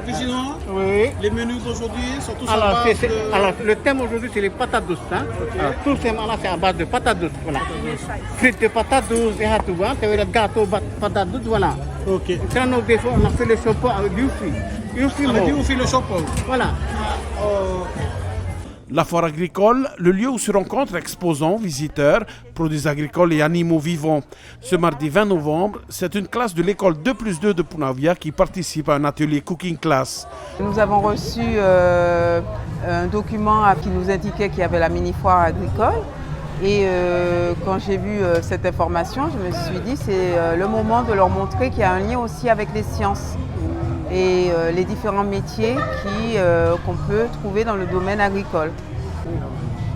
cuisinois. Oui. Les menus d'aujourd'hui sont tous Alors, à base alors, le thème aujourd'hui, c'est les patates douces. Hein? Ok. Alors, tout simplement, c'est à base de patates douces. Voilà. Frites de patates douces et à tout. Hein? C'est le gâteau patates douces. Voilà. Ok. Quand on des fois, on a fait le chopo avec du fruit. Avec du aussi le chopo. Voilà. La foire agricole, le lieu où se rencontrent exposants, visiteurs, produits agricoles et animaux vivants. Ce mardi 20 novembre, c'est une classe de l'école 2+2 de Punavia qui participe à un atelier cooking class. Nous avons reçu un document qui nous indiquait qu'il y avait la mini-foire agricole. Et quand j'ai vu cette information, je me suis dit c'est le moment de leur montrer qu'il y a un lien aussi avec les sciences et les différents métiers qu'on peut trouver dans le domaine agricole.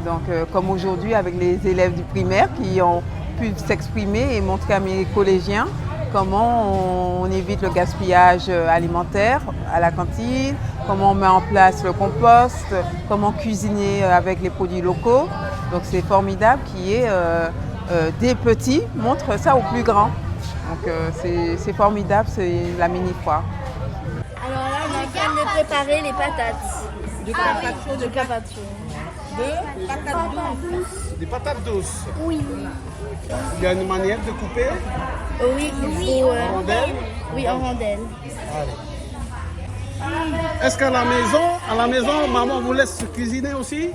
Donc comme aujourd'hui avec les élèves du primaire qui ont pu s'exprimer et montrer à mes collégiens comment on évite le gaspillage alimentaire à la cantine, comment on met en place le compost, comment cuisiner avec les produits locaux. Donc c'est formidable qu'il y ait des petits montrent ça aux plus grands. Donc c'est formidable, c'est la mini-foire. Alors là, on vient de préparer les patates. Du carpaccio. De carpaccio. De patates douces. Des patates douces. Oui. Il y a une manière de couper. Oui, il faut... En rondelles. Oui, en rondelles. Est-ce qu'à la maison, maman vous laisse cuisiner aussi?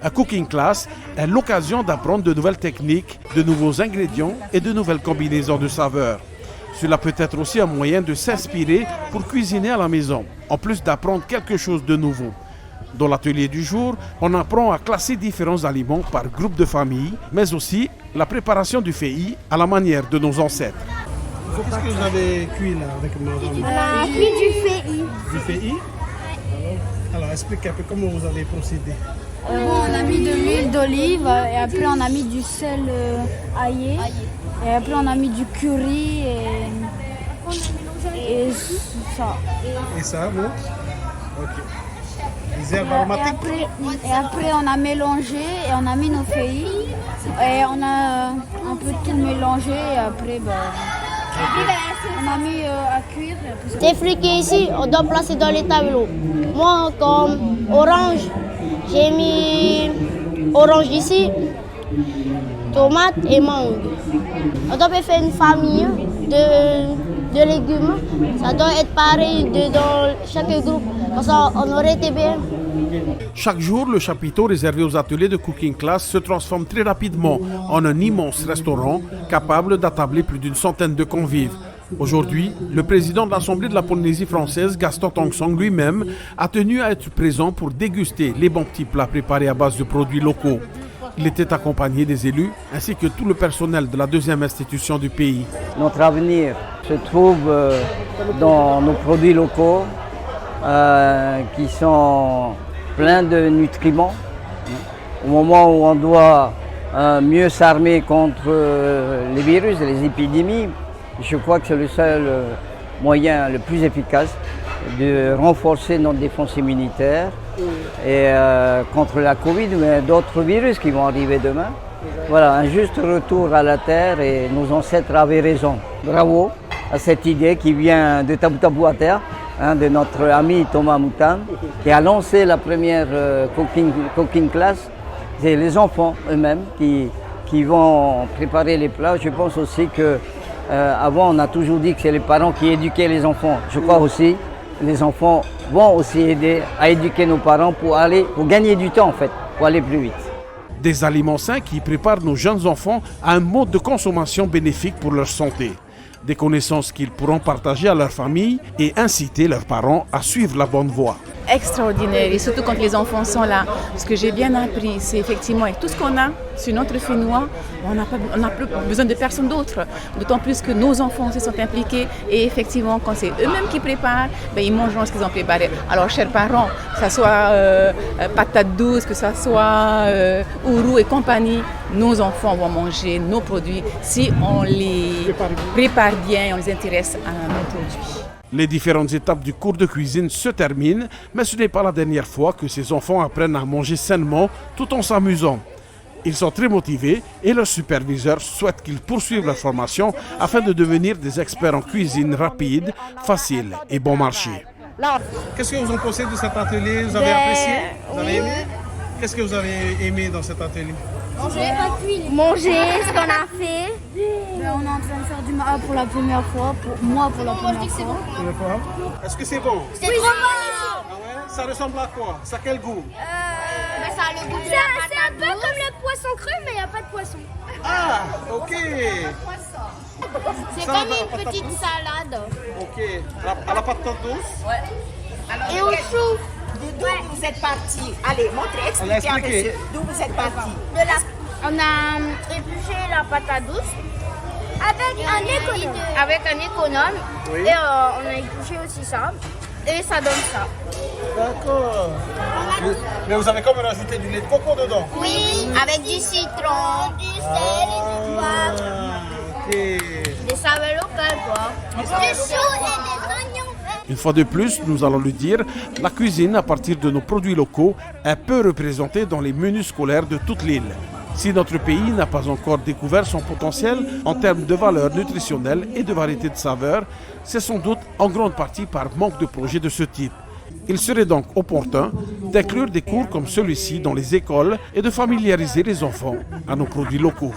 Un cooking class est l'occasion d'apprendre de nouvelles techniques, de nouveaux ingrédients et de nouvelles combinaisons de saveurs. Cela peut être aussi un moyen de s'inspirer pour cuisiner à la maison, en plus d'apprendre quelque chose de nouveau. Dans l'atelier du jour, on apprend à classer différents aliments par groupe de famille, mais aussi la préparation du fei à la manière de nos ancêtres. Qu'est-ce que vous avez cuit là avec madame? On a cuit du fei. Du fei. Alors expliquez un peu comment vous avez procédé. On a mis de l'huile d'olive et après on a mis du sel aillé. Et après on a mis du curry et ça. Et ça, vous? Ok. Les herbes aromatiques? Et après on a mélangé et on a mis nos feuilles. Et on a un peu tout mélangé et après on a mis à cuire. Les fruits qui ici, on doit placer dans les tableaux. Moi, comme orange, j'ai mis orange ici, tomate et mangue. On doit faire une famille de légumes. Ça doit être pareil dans chaque groupe. Parce qu'on aurait été bien. Chaque jour, le chapiteau réservé aux ateliers de cooking class se transforme très rapidement en un immense restaurant capable d'attabler plus d'une centaine de convives. Aujourd'hui, le président de l'Assemblée de la Polynésie française, Gaston Tong-Song lui-même, a tenu à être présent pour déguster les bons petits plats préparés à base de produits locaux. Il était accompagné des élus ainsi que tout le personnel de la deuxième institution du pays. Notre avenir se trouve dans nos produits locaux qui sont pleins de nutriments. Au moment où on doit mieux s'armer contre les virus et les épidémies, je crois que c'est le seul moyen le plus efficace de renforcer notre défense immunitaire et contre la Covid, mais d'autres virus qui vont arriver demain. Voilà, un juste retour à la terre et nos ancêtres avaient raison. Bravo à cette idée qui vient de Tabou Tabou à terre, de notre ami Thomas Moutan, qui a lancé la première cooking class. C'est les enfants eux-mêmes qui vont préparer les plats. Je pense aussi que avant on a toujours dit que c'est les parents qui éduquaient les enfants. Je crois aussi que les enfants vont aussi aider à éduquer nos parents pour gagner du temps en fait, pour aller plus vite. Des aliments sains qui préparent nos jeunes enfants à un mode de consommation bénéfique pour leur santé. Des connaissances qu'ils pourront partager à leur famille et inciter leurs parents à suivre la bonne voie. Extraordinaire, et surtout quand les enfants sont là. Ce que j'ai bien appris, c'est effectivement avec tout ce qu'on a sur notre finnois, on n'a plus besoin de personne d'autre. D'autant plus que nos enfants aussi sont impliqués et effectivement quand c'est eux-mêmes qui préparent, ils mangeront ce qu'ils ont préparé. Alors chers parents, que ce soit patates douces, que ce soit ourou et compagnie, nos enfants vont manger nos produits si on les prépare bien et on les intéresse à nos produits. Les différentes étapes du cours de cuisine se terminent, mais ce n'est pas la dernière fois que ces enfants apprennent à manger sainement tout en s'amusant. Ils sont très motivés et leurs superviseurs souhaitent qu'ils poursuivent leur formation afin de devenir des experts en cuisine rapide, facile et bon marché. Qu'est-ce que vous en pensez de cet atelier? Vous avez apprécié? Vous avez aimé? Qu'est-ce que vous avez aimé dans cet atelier? Manger ce qu'on a fait. On est en train de faire du mara pour la première fois. Pour la première fois. Est-ce que c'est bon? C'est trop bon. Ah ouais? Ça ressemble à quoi? Ça a quel goût? Ça a le goût de la patate. C'est un peu comme le poisson cru, mais il n'y a pas de poisson. Ah, ok. C'est Ça, comme la une patate petite douce. salade. Ok. À la patate douce? Et au chou. D'où vous êtes parti? Allez, montrez, expliquez à expliqué. monsieur. D'où vous êtes parti? On a épluché la patate douce avec un économe. Oui. Et on a épluché aussi ça. Et ça donne ça. D'accord. Mais vous avez quand même rajouté du lait de coco dedans? Oui, avec du citron, du sel et du poivre. Ok. Des saveurs locales, quoi. Du chou et des oignons verts. Une fois de plus, nous allons le dire, la cuisine à partir de nos produits locaux est peu représentée dans les menus scolaires de toute l'île. Si notre pays n'a pas encore découvert son potentiel en termes de valeur nutritionnelle et de variété de saveurs, c'est sans doute en grande partie par manque de projets de ce type. Il serait donc opportun d'inclure des cours comme celui-ci dans les écoles et de familiariser les enfants à nos produits locaux.